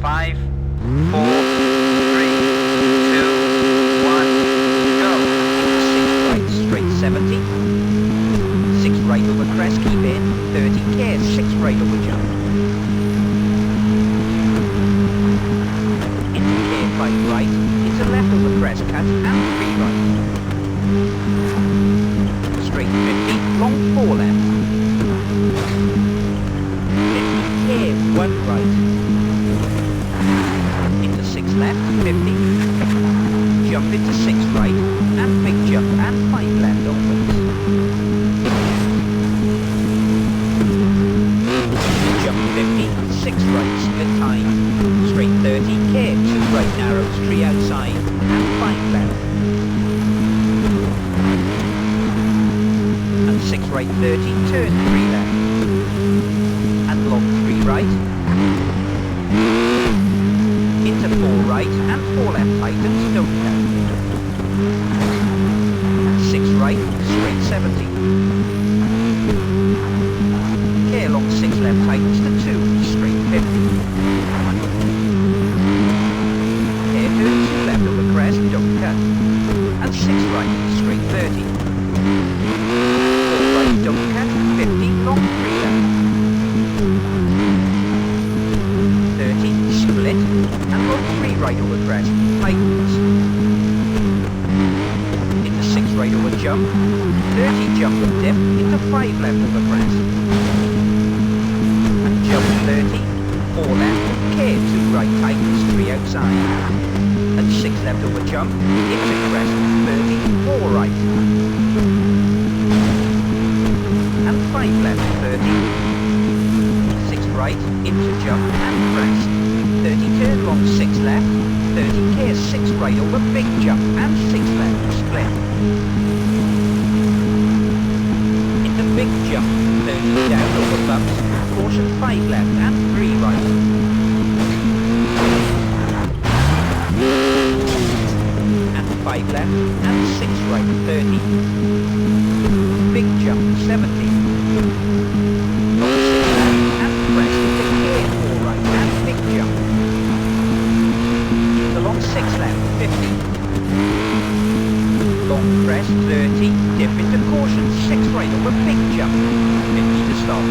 5, 4, 3, 2, 1, go. 6 right, straight 70. 6 right over crest, keep in. 30 care, 6 right over jump. Into care, 5 right. Into left over crest, cut, and 3 right. Straight 50, long 4 left. 50 care, 1 right. Into 6 left, 50. Jump into 6 right, and big jump, and 5 left opens. Jump 50, 6 right, split time. Straight 30, care, 2 right narrows, 3 outside, and 5 left. And 6 right 30, turn 3 left. And long 3 right. Into 4 right, and 4 left tightens, don't cut. 6 right, straight 70. Care long 6 left tightens to 2, straight 50. Care turn 2 left over crest, don't cut. And 6 right, straight 30. 4 right, don't cut, 50, long 3 left. 30, split, and long 3 right over crest, tightens. Into 6 right over jump, 30 jump and dip, into 5 left over crest. And jump 30, 4 left, care 2 right tightens, 3 outside. And 6 left over jump, into crest, 30, 4 right. And 5 left, 30. 6 right, into jump, and crest. 30 turn long 6 left, 30 care 6 right over big jump, and 6 left, split. Into big jump, 30 down over bumps, caution 5 left, and 3 right. And 5 left, and 6 right, 30. Big jump, 70. Long 6 left, and crest, big care 4 right, and big jump. Long 6 left, 50. Long crest, 30, dip into caution, 6 right over big jump, 50 to stop.